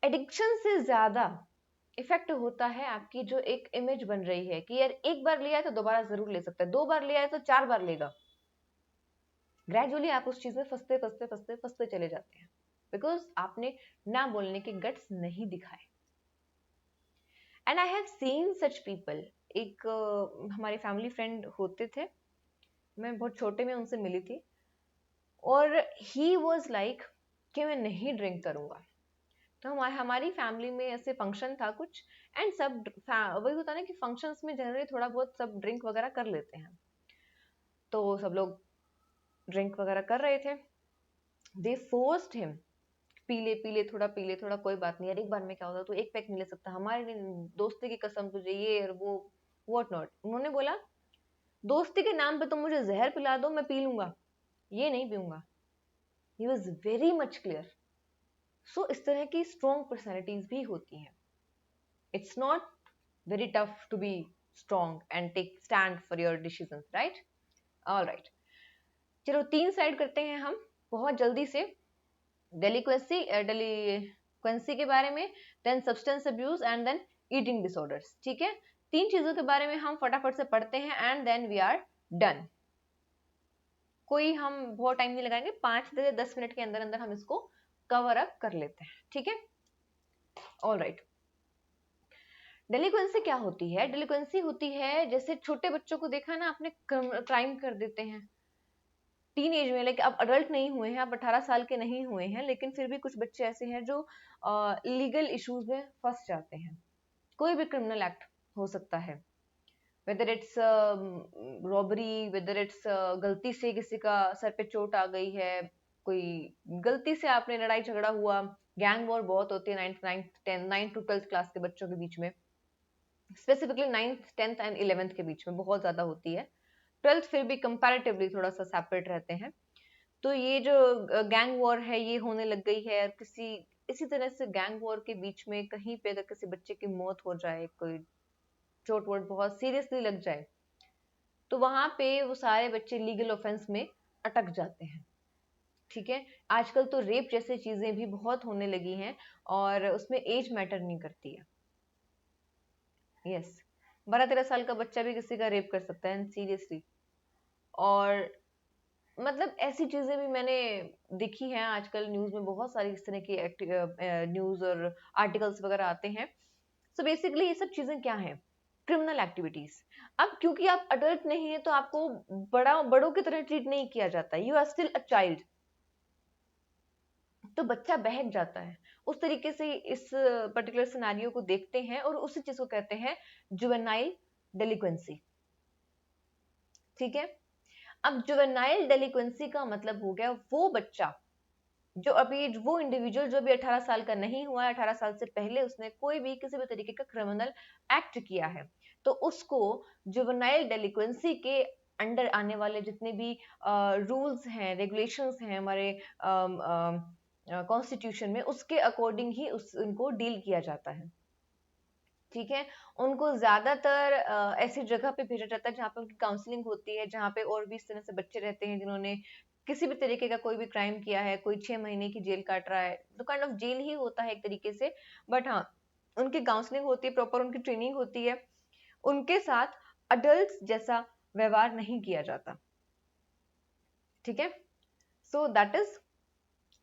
एडिक्शन से ज्यादा इफेक्ट होता है आपकी जो एक इमेज बन रही है कि यार एक बार लिया है तो दोबारा जरूर ले सकता है, दो बार लिया है तो चार बार लेगा। ग्रेजुअली आप उस चीज में फंसते फंसते फंसते फंसते चले जाते हैं, बिकॉज आपने ना बोलने के गट्स नहीं दिखाए। And I have seen such people. एक हमारे फैमिली फ्रेंड होते थे, मैं बहुत छोटे में उनसे मिली थी, और ही वॉज लाइक कि मैं नहीं ड्रिंक करूंगा। तो हमारी फैमिली में ऐसे फंक्शन था कुछ, एंड सब वही होता ना कि फंक्शंस में जनरली थोड़ा बहुत सब ड्रिंक वगैरह कर लेते हैं, तो सब लोग ड्रिंक वगैरह कर रहे थे। दे फोर्स्ड हिम, पीले पीले थोड़ा, पीले थोड़ा, कोई बात नहीं यार, एक बार में क्या होता, तू एक पैक नहीं ले सकता, हमारे दोस्ती की कसम तुझे ये और वो, व्हाट नॉट। उन्होंने बोला दोस्ती के नाम पे तुम मुझे जहर पिला दो, मैं पी लूंगा, ये नहीं पीऊंगा। He was very much clear. So इस तरह की स्ट्रॉन्ग पर्सनैलिटीज भी होती हैं। It's not very tough to be strong and take stand for your decisions, right? All right, चलो तीन साइड करते हैं हम बहुत जल्दी से। डेलिक्वेंसी के बारे में, then substance abuse, and then eating disorders. ठीक है, तीन चीजों के बारे में हम फटाफट से पढ़ते हैं and then we are done. कोई हम बहुत टाइम नहीं लगाएंगे, 5 से 10 मिनट के अंदर अंदर हम इसको कवर अप कर लेते हैं, ठीक है। ऑल राइट, डेलिक्वेंसी क्या होती है? डेलिक्वेंसी होती है जैसे छोटे बच्चों को देखा ना आपने, क्राइम कर देते हैं टीन एज में, लाइक अब अडल्ट नहीं हुए हैं, अब 18 साल के नहीं हुए हैं, लेकिन फिर भी कुछ बच्चे ऐसे हैं जो लीगल इश्यूज में फंस जाते हैं। कोई भी क्रिमिनल एक्ट हो सकता है, whether it's robbery, whether it's गलती से किसी का सर पे चोट आ गई है, कोई गलती से आपने लड़ाई झगड़ा हुआ, गैंग वॉर बहुत होती है 9 to 12 क्लास के बच्चों के बीच में, specifically 9th 10th and 11th के बीच में बहुत ज्यादा होती है। 12th फिर भी कंपैरेटिवली थोड़ा सा सेपरेट रहते हैं। तो ये जो गैंग वॉर है ये होने लग गई है, और इसी तरह से गैंग वॉर के बीच में कहीं पे अगर किसी बच्चे की मौत हो जाए, कोई चोट वोट बहुत सीरियसली लग जाए, तो वहां पे वो सारे बच्चे लीगल ऑफेंस में अटक जाते हैं। ठीक है, आजकल तो रेप जैसे चीजें भी बहुत होने लगी हैं, और उसमें एज मैटर नहीं करती है। यस, 12-13 साल का बच्चा भी किसी का रेप कर सकता है सीरियसली। और मतलब ऐसी चीजें भी मैंने देखी हैं, आजकल न्यूज में बहुत सारी इस तरह की न्यूज और आर्टिकल्स वगैरह आते हैं। सो बेसिकली ये सब चीजें क्या हैं? Criminal activities. अब क्योंकि आप अडल्ट नहीं है तो आपको बड़ों की तरह ट्रीट नहीं किया जाता, you are still a child, तो बच्चा बहक जाता है। उस तरीके से इस पर्टिकुलर सिनेरियो को देखते हैं, और उसी चीज को कहते हैं जुवेनाइल डेलिक्वेंसी। ठीक है, अब जुवेनाइल डेलिक्वेंसी का मतलब हो गया वो बच्चा जो अभी, वो इंडिविजुअल जो भी 18 साल का नहीं हुआ है, 18 साल से पहले उसने कोई भी किसी भी तरीके का क्रिमिनल एक्ट किया है, तो उसको जुवेनाइल डेलिक्वेंसी के अंडर आने वाले जितने भी रूल्स हैं, रेगुलेशंस हैं हमारे कॉन्स्टिट्यूशन में, उसके अकॉर्डिंग ही उनको डील किया जाता है। ठीक है, उनको ज्यादातर ऐसी जगह पे भेजा जाता है जहाँ पे उनकी काउंसलिंग होती है, जहाँ पे और भी इस तरह से बच्चे रहते हैं जिन्होंने किसी भी तरीके का कोई भी क्राइम किया है, कोई 6 महीने की जेल काट रहा है, तो काइंड ऑफ जेल ही होता है एक तरीके से। बट हाँ, उनकी काउंसलिंग होती है, प्रॉपर उनकी ट्रेनिंग होती है, उनके साथ अडल्ट जैसा व्यवहार नहीं किया जाता, ठीक है। So that is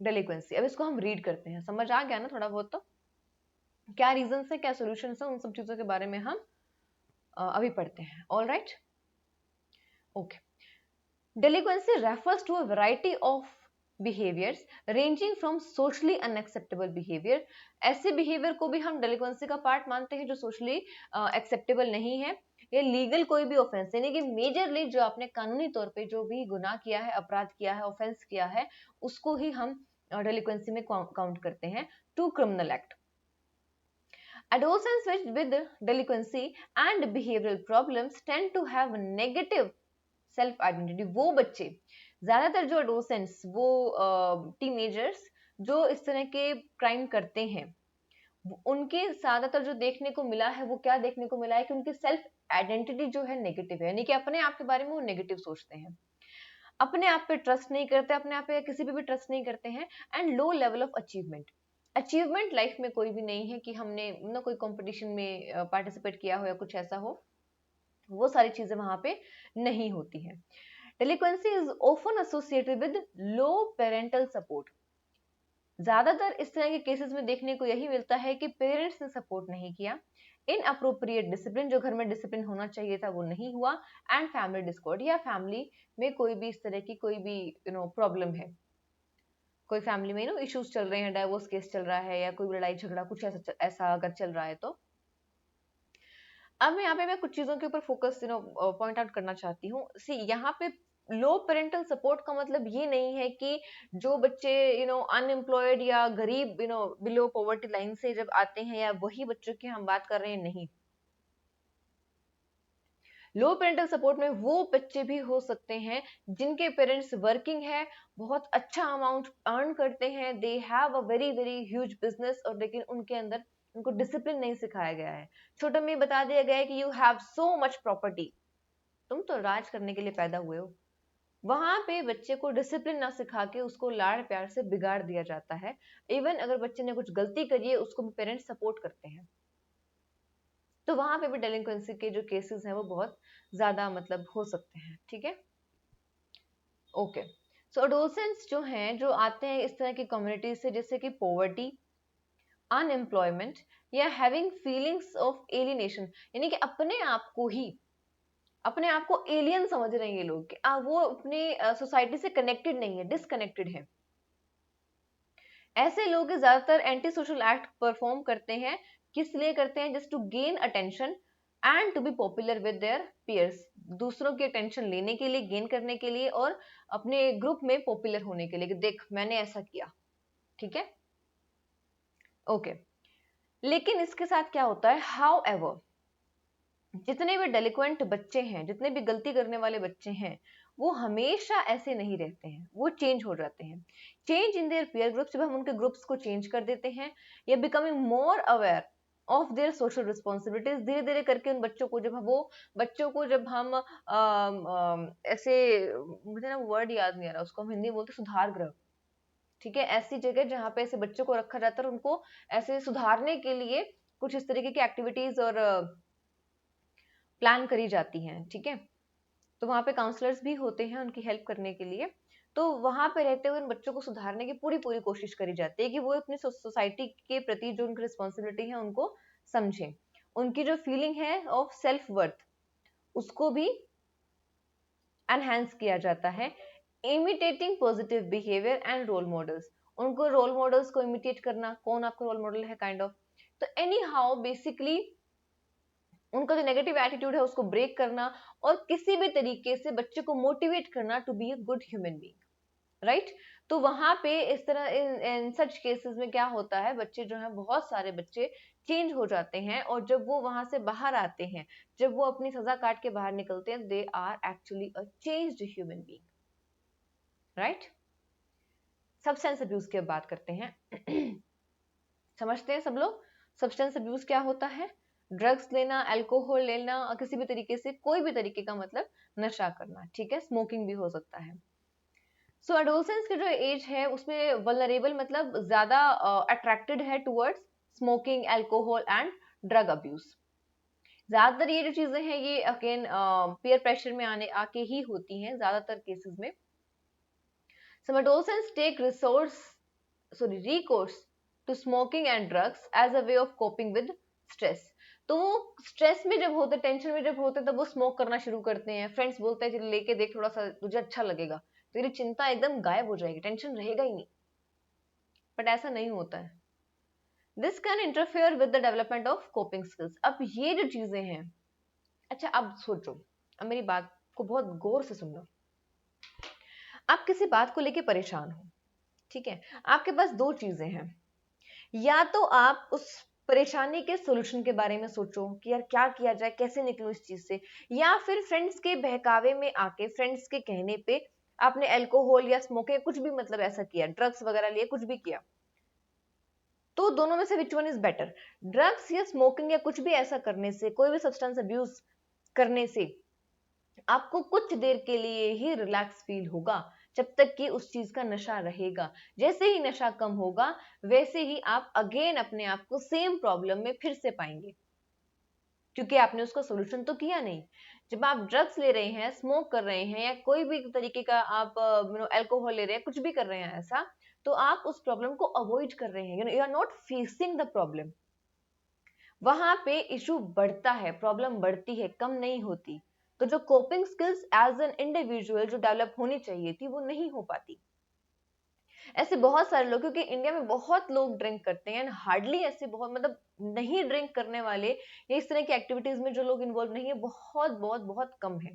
delinquency. अब इसको हम रीड करते हैं, समझ आ गया ना थोड़ा बहुत? तो क्या रीजन है, क्या सोल्यूशन है, उन सब चीजों के बारे में हम अभी पढ़ते हैं। All right, okay. Delinquency refers to a variety of behaviors ranging from socially unacceptable behavior। ऐसे behavior को भी हम delinquency का पार्ट मानते हैं जो socially acceptable नहीं है, या लीगल कोई भी ऑफेंस, यानी कि मेजरली जो आपने कानूनी तौर पे जो भी गुनाह किया है, अपराध किया है, ऑफेंस किया है, उसको ही हम delinquency में काउंट करते हैं to criminal act. Adolescents with delinquency and behavioral problems tend to have negative self identity. वो बच्चे, ज्यादातर जो एडोसेंट्स, वो टीनेजर्स जो इस तरह के क्राइम करते हैं, उनके ज्यादातर जो देखने को मिला है, वो क्या देखने को मिला है कि उनकी सेल्फ आइडेंटिटी जो है नेगेटिव है, यानी कि अपने आप के बारे में वो नेगेटिव सोचते हैं, अपने आप पे ट्रस्ट नहीं करते, अपने आप पे किसी पे भी ट्रस्ट नहीं करते हैं। And low level of achievement, achievement life में कोई भी नहीं है कि हमने ना कोई कंपटीशन में पार्टिसिपेट किया हो या कुछ ऐसा हो, वो सारी चीजें वहां पे नहीं होती हैं। Delinquency is often associated with low parental support। ज्यादातर इस तरह के केसेस में देखने को यही मिलता है कि पेरेंट्स ने सपोर्ट नहीं किया, इनअप्रोप्रिएट डिसिप्लिन, जो घर में डिसिप्लिन होना चाहिए था वो नहीं हुआ, एंड फैमिली डिस्कॉर्ड, या फैमिली में कोई भी इस तरह की कोई भी प्रॉब्लम है, कोई फैमिली में इश्यूज चल रहे हैं, डाइवोर्स केस चल रहा है, या कोई लड़ाई झगड़ा कुछ ऐसा अगर चल रहा है तो। अब मैं यहाँ पे मैं कुछ चीजों के ऊपर फोकस पॉइंट आउट करना चाहती हूँ। सी, यहाँ पे लो पेरेंटल सपोर्ट का मतलब ये नहीं है कि जो बच्चे अनएम्प्लॉयड या गरीब बिलो पॉवर्टी लाइन से जब आते हैं, या वही बच्चों की हम बात कर रहे हैं, नहीं। लो पेरेंटल सपोर्ट में वो बच्चे भी हो सकते हैं जिनके पेरेंट्स वर्किंग है, बहुत अच्छा अमाउंट अर्न करते हैं, they have a very very huge business, और लेकिन उनके अंदर उनको डिसिप्लिन नहीं सिखाया गया है। छोटे में बता दिया गया है कि you have so much property, तुम तो राज करने के लिए पैदा हुए हो। वहां पे बच्चे को डिसिप्लिन ना सिखा के उसको लाड़ प्यार से बिगाड़ दिया जाता है। इवन अगर बच्चे ने कुछ गलती करी है, उसको भी पेरेंट्स सपोर्ट करते हैं, तो वहां पे भी डेलिंक्वेंसी के जो केसेस हैं वो बहुत ज्यादा मतलब हो सकते हैं, ठीक है। ओके, सो एडोलसेंट्स जो हैं, जो आते हैं इस तरह की कम्युनिटी से, जैसे कि पॉवर्टी, अनएम्प्लॉयमेंट, या हैविंग फीलिंग्स ऑफ एलिनेशन, यानी कि अपने आप को ही, अपने आप को एलियन समझ रहे हैं ये लोग कि वो अपने सोसाइटी से कनेक्टेड नहीं है, डिसकनेक्टेड है। ऐसे लोग ज्यादातर एंटी सोशल एक्ट परफॉर्म करते हैं, किस लिए करते हैं? Just to gain attention and to be popular with their peers, दूसरों की अटेंशन लेने के लिए, गेन करने के लिए, और अपने ग्रुप में पॉपुलर होने के लिए कि देख मैंने ऐसा किया, ठीक है। ओके, लेकिन इसके साथ क्या होता है, हाउ एवर, जितने भी डेलिक्वेंट बच्चे हैं, जितने भी गलती करने वाले बच्चे हैं, वो हमेशा ऐसे नहीं रहते हैं, वो चेंज हो जाते हैं। Change in their peer groups, जब हम उनके ग्रुप्स को चेंज कर देते हैं, या becoming more aware of their social responsibilities, धीरे धीरे करके उन बच्चों को, जब हम ऐसे, मुझे ना वर्ड याद नहीं आ रहा, उसको हम हिंदी में बोलते सुधार गृह, ठीक है, ऐसी जगह जहाँ पे ऐसे बच्चों को रखा जाता है और उनको ऐसे सुधारने के लिए कुछ इस तरीके की एक्टिविटीज और प्लान करी जाती हैं, ठीक है। तो वहाँ पे काउंसलर्स भी होते हैं उनकी हेल्प करने के लिए। तो वहाँ पे रहते हुए उन बच्चों को सुधारने की पूरी पूरी कोशिश करी जाती है कि वो अपनी सोसाइटी के प्रति जो उनकी रिस्पॉन्सिबिलिटी है उनको समझें, उनकी जो फीलिंग है ऑफ सेल्फ वर्थ उसको भी एनहांस किया जाता है। Imitating positive behaviour and role models, उनको रोल मॉडल्स को इमिटेट करना, कौन आपका रोल मॉडल है काइंड ऑफ। तो एनी हाउ बेसिकली उनका जो नेगेटिव एटीट्यूड है उसको ब्रेक करना, और किसी भी तरीके से बच्चे को मोटिवेट करना to be a good human being, right. तो वहां पे इस तरह इन सच केसेस में क्या होता है, बच्चे जो हैं, बहुत सारे बच्चे चेंज हो जाते हैं, और जब वो वहां से बाहर आते हैं, जब वो अपनी सजा काट के बाहर निकलते हैं, they are actually a changed human being, right. Substance abuse की बात करते हैं। समझते हैं सब लोग सब्सटेंस अब्यूज क्या होता है? ड्रग्स लेना, अल्कोहल लेना, किसी भी तरीके से, कोई भी तरीके का मतलब नशा करना, ठीक है, स्मोकिंग भी हो सकता है। सो एडोलसेंस की जो एज है उसमें वल्नरेबल मतलब ज्यादा अट्रैक्टेड है towards smoking, alcohol and drug abuse. ज्यादातर ये जो चीजें हैं ये अगेन पीयर प्रेशर में आके ही होती हैं ज्यादातर केसेस में। Some adolescents take recourse to smoking and drugs as a way of coping with stress। तो वो स्ट्रेस में जब होते, टेंशन में जब होते, तब वो स्मोक करना शुरू करते हैं। फ्रेंड्स बोलते हैं चल लेके देख, थोड़ा सा तुझे अच्छा लगेगा, तेरी चिंता एकदम गायब हो जाएगी, टेंशन रहेगा ही नहीं। बट ऐसा नहीं होता है। This can interfere with the development of coping skills. अब ये जो चीजें हैं, अच्छा अब सोचो, अब मेरी बात को बहुत गौर से सुनना। आप किसी बात को लेके परेशान हो, ठीक है, आपके पास दो चीजें हैं, या तो आप उस परेशानी के सॉल्यूशन के बारे में सोचो कि यार क्या किया जाए, कैसे निकलूं इस चीज से, या फिर फ्रेंड्स के बहकावे में आके, फ्रेंड्स के कहने पे आपने अल्कोहल या स्मोकिंग कुछ भी मतलब ऐसा किया, ड्रग्स वगैरह लिए, कुछ भी किया। तो दोनों में से which one is better? Drugs या स्मोकिंग या कुछ भी ऐसा करने से, कोई भी सब्सटेंस अब्यूज करने से आपको कुछ देर के लिए ही रिलैक्स फील होगा, जब तक कि उस चीज का नशा रहेगा। जैसे ही नशा कम होगा, वैसे ही आप अगेन अपने आप को सेम प्रॉब्लम में फिर से पाएंगे, क्योंकि आपने उसका सोल्यूशन तो किया नहीं। जब आप ड्रग्स ले रहे हैं, स्मोक कर रहे हैं, या कोई भी तरीके का आप अल्कोहल ले रहे हैं, कुछ भी कर रहे हैं ऐसा, तो आप उस प्रॉब्लम को अवॉइड कर रहे हैं, you are not facing the problem. वहां पे इशू बढ़ता है, प्रॉब्लम बढ़ती है, कम नहीं होती। तो जो coping skills as an individual जो डेवलप होनी चाहिए थी, वो नहीं हो पाती। ऐसे बहुत सारे लोग, क्योंकि इंडिया में बहुत लोग ड्रिंक करते हैं, हार्डली ऐसे बहुत मतलब नहीं ड्रिंक करने वाले या इस तरह की एक्टिविटीज में जो लोग इन्वॉल्व नहीं है, बहुत बहुत बहुत कम है।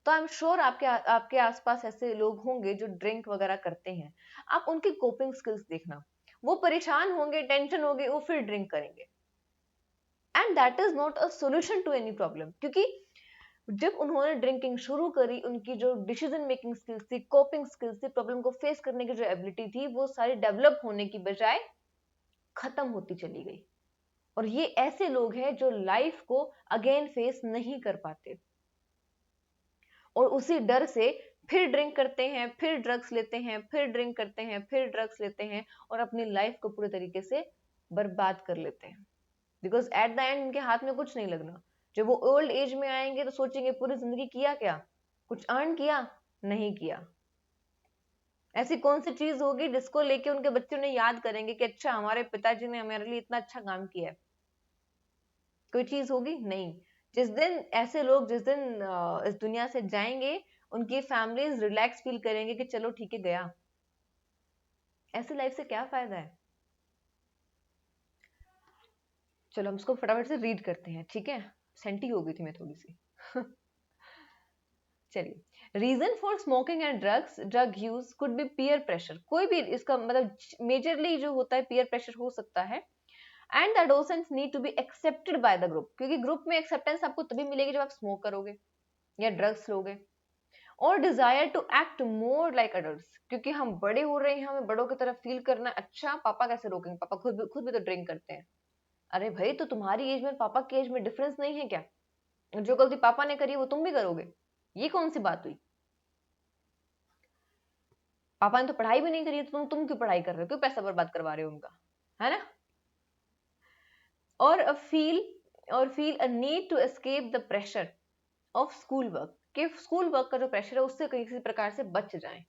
तो आई एम श्योर आपके आसपास ऐसे लोग होंगे जो ड्रिंक वगैरह करते हैं। आप उनकी कोपिंग स्किल्स देखना, वो परेशान होंगे, टेंशन होगी, वो फिर ड्रिंक करेंगे, and that is not a solution to any problem. क्योंकि जब उन्होंने ड्रिंकिंग शुरू करी, उनकी जो डिसीजन मेकिंग स्किल्स थी, कोपिंग स्किल्स थी, प्रॉब्लम को फेस करने की जो एबिलिटी थी, वो सारी डेवलप होने की बजाय खत्म होती चली गई। और ये ऐसे लोग हैं जो लाइफ को अगेन फेस नहीं कर पाते, और उसी डर से फिर ड्रिंक करते हैं, फिर ड्रग्स लेते हैं, फिर ड्रिंक करते हैं, फिर ड्रग्स लेते हैं, और अपनी लाइफ को पूरे तरीके से बर्बाद कर लेते हैं। बिकॉज एट द एंड उनके हाथ में कुछ नहीं लगना। जब वो ओल्ड एज में आएंगे तो सोचेंगे पूरी जिंदगी किया क्या, कुछ अर्न किया, नहीं किया। ऐसी कौन सी चीज होगी जिसको लेके उनके बच्चे उन्हें याद करेंगे कि अच्छा हमारे पिताजी ने हमारे लिए इतना अच्छा काम किया है? कोई चीज होगी नहीं। जिस दिन ऐसे लोग जिस दिन इस दुनिया से जाएंगे, उनकी फैमिलीज रिलैक्स फील करेंगे कि चलो ठीक है गया। ऐसी लाइफ से क्या फायदा है? चलो हम इसको फटाफट से रीड करते हैं, ठीक है? सेंटी हो गई थी मैं थोड़ी सी। चलिए, reason for smoking and drug use could be peer pressure. कोई भी इसका मतलब मेजरली जो होता है पीयर प्रेशर हो सकता है। And the adolescents need to be accepted by the group, क्योंकि ग्रुप में एक्सेप्टेंस आपको तभी मिलेगी जब आप स्मोक करोगे या ड्रग्स लोगे। और desire to act more like adults, क्योंकि हम बड़े हो रहे हैं, हमें बड़ों की तरफ फील करना। अच्छा पापा कैसे रोकेंगे, पापा खुद भी तो ड्रिंक करते हैं। अरे भाई, तो तुम्हारी एज में पापा की एज में डिफरेंस नहीं है क्या? जो गलती पापा ने करी वो तुम भी करोगे? ये कौन सी बात हुई? पापा ने तो पढ़ाई भी नहीं करी है, तो तुम क्यों पढ़ाई कर रहे हो, क्यों पैसा बर्बाद करवा रहे हो उनका, है ना? और feel a need to escape the pressure of school work, कि स्कूल वर्क का जो प्रेशर है उससे किसी प्रकार से बच जाए।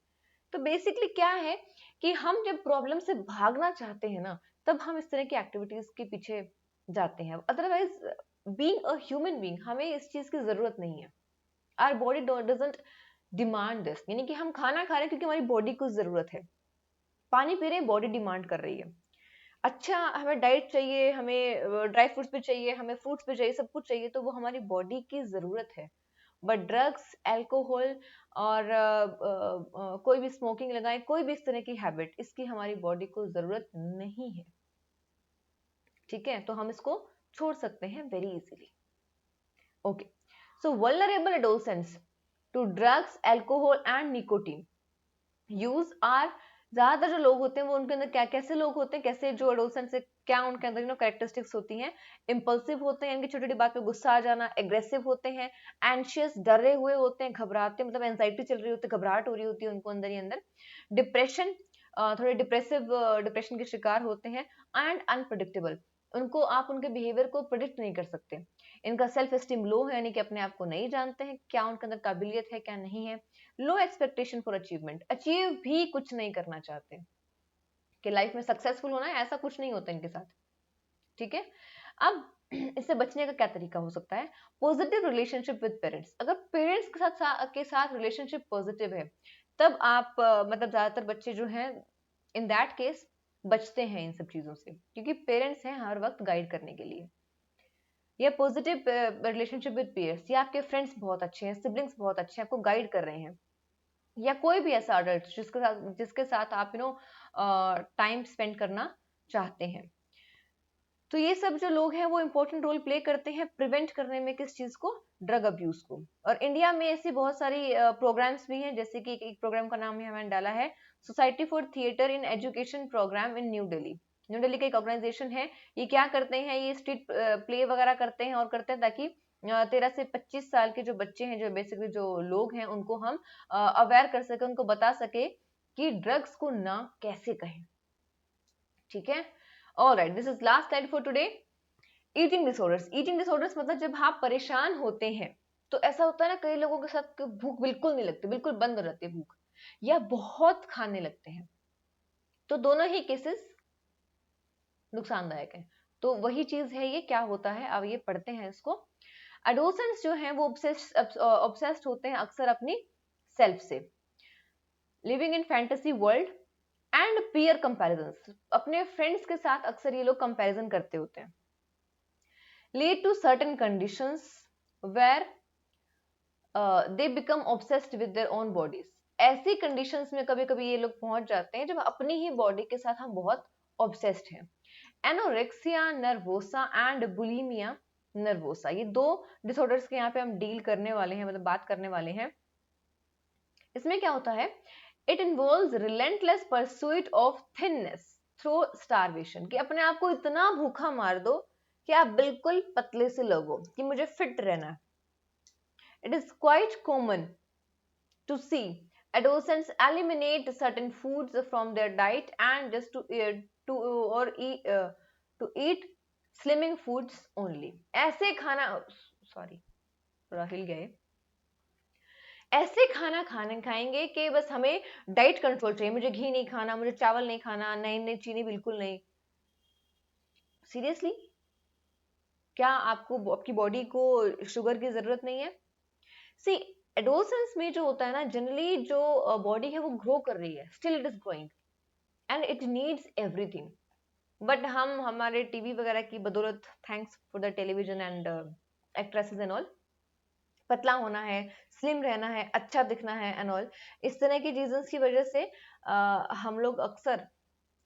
तो बेसिकली क्या है कि हम जब प्रॉब्लम से भागना चाहते हैं ना, तब हम इस तरह की एक्टिविटीज के पीछे जाते हैं। Otherwise being a human being, हमें इस चीज की जरूरत नहीं है। Our body doesn't demand this, यानी कि हम खाना खा रहे हैं क्योंकि हमारी बॉडी को जरूरत है, पानी पी रहे हैं बॉडी डिमांड कर रही है। अच्छा हमें डाइट चाहिए, हमें ड्राई फ्रूट्स भी चाहिए, हमें फ्रूट्स भी चाहिए, सब कुछ चाहिए, तो वो हमारी बॉडी की जरूरत है। बट ड्रग्स, अल्कोहल और कोई भी स्मोकिंग लगाए, कोई भी इस तरह की हैबिट, इसकी हमारी बॉडी को जरूरत नहीं है। ठीक है, तो हम इसको छोड़ सकते हैं very easily. Okay, so vulnerable adolescents to drugs, alcohol and nicotine use are, ज्यादातर जो लोग होते हैं वो उनके अंदर क्या कैसे लोग होते हैं, कैसे जो एडोलेसेंट से क्या उनके अंदर कैरेक्टरिस्टिक्स होती हैं? इंपल्सिव होते हैं, इनकी छोटी छोटी बात पे गुस्सा आ जाना, एग्रेसिव होते हैं, एंशियस डरे हुए होते हैं, घबराते, मतलब एंजाइटी चल रही होती है, घबराहट हो रही होती है उनको अंदर ही अंदर, डिप्रेशन, थोड़े डिप्रेशन के शिकार होते हैं, एंड अनप्रडिक्टेबल, उनको आप उनके बिहेवियर को प्रिडिक्ट नहीं कर सकते। इनका सेल्फ एस्टीम लो है, यानी कि अपने आप को नहीं जानते हैं, क्या उनके अंदर काबिलियत है क्या नहीं है। लो एक्सपेक्टेशन फॉर अचीवमेंट, अचीव भी कुछ नहीं करना चाहते कि लाइफ में सक्सेसफुल होना है, ऐसा कुछ नहीं होता इनके साथ। ठीक है, अब इससे बचने का क्या तरीका हो सकता है? Positive relationship with parents. अगर पेरेंट्स के साथ रिलेशनशिप पॉजिटिव है, तब आप मतलब ज्यादातर बच्चे जो हैं इन दैट केस बचते हैं इन सब चीजों से, क्योंकि पेरेंट्स हैं हर वक्त गाइड करने के लिए। या पॉजिटिव रिलेशनशिप विद पीयर्स, या आपके फ्रेंड्स बहुत अच्छे हैं, सिबलिंग्स बहुत अच्छे हैं, आपको गाइड कर रहे हैं, या कोई भी ऐसा अडल्ट जिसके साथ आप टाइम स्पेंड करना चाहते हैं। तो ये सब जो लोग हैं वो इंपॉर्टेंट रोल प्ले करते हैं प्रिवेंट करने में, किस चीज को? ड्रग अब्यूज को। और इंडिया में ऐसी बहुत सारी प्रोग्राम्स भी हैं, जैसे कि एक प्रोग्राम का नाम मैंने डाला है, society for theatre in education programme in new Delhi. New Delhi का एक ऑर्गेनाइजेशन है। ये क्या करते हैं? ये स्ट्रीट प्ले वगैरह करते हैं, और करते हैं ताकि 13 से 25 साल के जो बच्चे हैं, जो बेसिकली जो लोग हैं, उनको हम अवेयर कर सके, उनको बता सके कि ड्रग्स को ना कैसे कहें। ठीक है, alright, this is last slide for today. Eating disorders. Eating disorders मतलब जब आप परेशान होते हैं, तो ऐसा होता है ना, कई लोगों के साथ भूख बिल्कुल नहीं लगती, बिल्कुल बंद हो जाती है भूख, या बहुत खाने लगते हैं। तो दोनों ही केसेस नुकसानदायक है। तो वही चीज है, ये क्या होता है, अब ये पढ़ते हैं इसको। एडोसेंट्स जो हैं वो ऑब्सेस्ड होते हैं अक्सर अपनी सेल्फ से, living in fantasy world and peer comparisons. अपने फ्रेंड्स के साथ अक्सर ये लोग कंपैरिजन करते होते हैं। Lead to certain conditions where they become obsessed with their own bodies. ऐसी कंडीशंस में कभी कभी ये लोग पहुंच जाते हैं जब अपनी ही बॉडी के साथ हम बहुत ऑब्सेस्ड हैं। Anorexia nervosa and bulimia nervosa, ये दो डिसऑर्डर्स के यहाँ पे हम डील करने वाले हैं, मतलब बात करने वाले हैं। इसमें क्या होता है? It involves relentless pursuit of thinness through starvation, कि अपने आप को इतना भूखा मार दो कि आप बिल्कुल पतले से लगो, कि मुझे फिट रहना है। It is quite common to see adolescents eliminate certain foods from their diet and just to eat slimming foods only। ऐसे खाना, सॉरी थोड़ा हिल गए, ऐसे खाना खाने खाएंगे कि बस हमें डाइट कंट्रोल चाहिए, मुझे घी नहीं खाना, मुझे चावल नहीं खाना, नहीं नहीं चीनी बिल्कुल नहीं। सीरियसली, क्या आपको आपकी बॉडी को शुगर की जरूरत नहीं है? सी, एडोसेंस में जो होता है ना, जनरली जो बॉडी है वो ग्रो कर रही है, still it is growing and it needs everything. But हम हमारे टीवी वगैरह की बदौलत, thanks for the television and actresses and all, पतला होना है, स्लिम रहना है, अच्छा दिखना है एंड ऑल, इस तरह की रीजंस की वजह से हम लोग अक्सर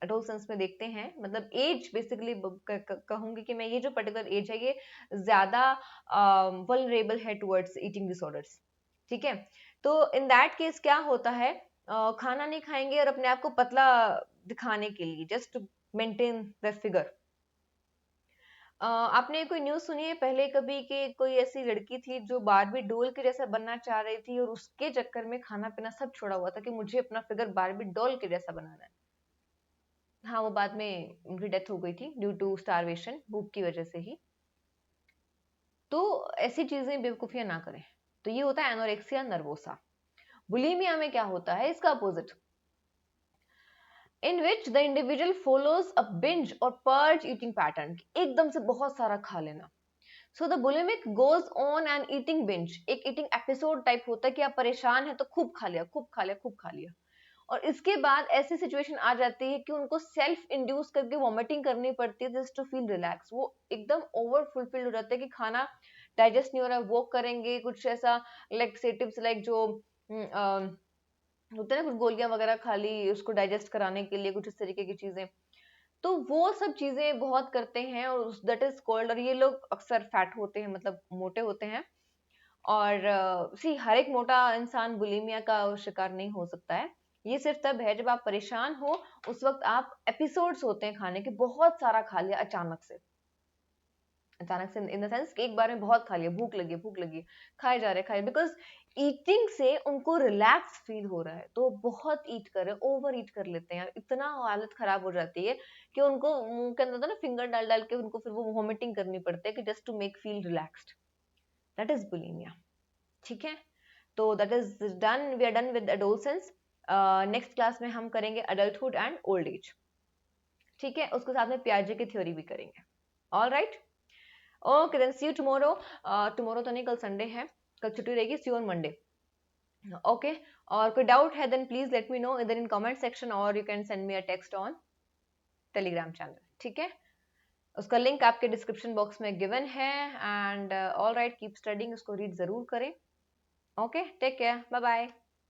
एडोलसेंस में देखते हैं। मतलब एज बेसिकली कहूंगी कि मैं, ये जो पर्टिकुलर एज है ये ज्यादा वल्नरेबल है टुवर्ड्स ईटिंग डिसऑर्डर्स। ठीक है, तो इन दैट केस क्या होता है, खाना नहीं खाएंगे और अपने आप को पतला दिखाने के लिए, just to maintain the figure. आपने कोई न्यूज सुनी है पहले कभी कि कोई ऐसी लड़की थी जो बारबी डॉल के जैसा बनना चाह रही थी, और उसके चक्कर में खाना पीना सब छोड़ा हुआ था कि मुझे अपना फिगर बारबी डॉल के जैसा बनाना है। हाँ, वो बाद में उनकी डेथ हो गई थी ड्यू टू स्टारवेशन, भूख की वजह से ही। तो ऐसी चीजें बेवकूफियां ना करें। तो ये होता है एनोरेक्सिया नर्वोसा। बुलिमिया में क्या होता है? इसका opposite, in which the individual follows a binge or purge eating pattern, एकदम से बहुत सारा खा लेना। So the bulimic goes on an eating binge, एक eating episode टाइप होता है कि आप परेशान हैं तो खूब खा लिया, खूब खा लिया, खूब खा लिया, और इसके बाद ऐसी सिचुएशन आ जाती है कि उनको सेल्फ इंड्यूस करके वॉमिटिंग करनी पड़ती है जस्ट टू फील रिलैक्स। वो एकदम ओवर फुलफिल्ड हो जाता है कि खाना डाइजेस्ट नहीं हो रहा है, वो करेंगे कुछ ऐसा लैक्सेटिव्स लाइक जो होते हैं ना, कुछ गोलियां वगैरह खा ली उसको डाइजेस्ट कराने के लिए, कुछ इस तरीके की चीजें, तो वो सब चीजें बहुत करते हैं, और दैट इज कॉल्ड, और ये लोग अक्सर फैट होते हैं, मतलब मोटे होते हैं। और सी, हर एक मोटा इंसान बुलिमिया का शिकार नहीं हो सकता है। ये सिर्फ तब है जब आप परेशान हो, उस वक्त आप एपिसोड्स होते हैं खाने के, बहुत सारा खा लिया अचानक से, इन द सेंस कि एक बार में बहुत खा लिया, भूख लगी, भूख लगी, खाए जा रहे, खाए, बिकॉज ईटिंग से उनको रिलैक्स फील हो रहा है तो बहुत ईट कर रहे हैं, ओवर ईट कर लेते हैं, इतना हालत खराब हो जाती है कि उनको मुंह के अंदर ना फिंगर डाल डाल के उनको फिर वो वॉमिटिंग करनी पड़ती है कि just to make feel relaxed. That is bulimia. ठीक है, तो that is done, we are done with adolescence. Next class में हम करेंगे अडल्टहुड एंड ओल्ड एज. ठीक है, उसके साथ में पियाजे की थ्योरी भी करेंगे. All right, okay then see you tomorrow. Tomorrow तो नहीं, कल संडे है, कल छुट्टी रहेगी. See you on Monday. Okay, और कोई डाउट है then please let me know इधर इन कमेंट सेक्शन और you can send me a text on Telegram channel. ठीक है, उसका लिंक आपके डिस्क्रिप्शन बॉक्स में गिवन है. And all right, keep studying, उसको रीड जरूर करें. Okay, take care, bye bye.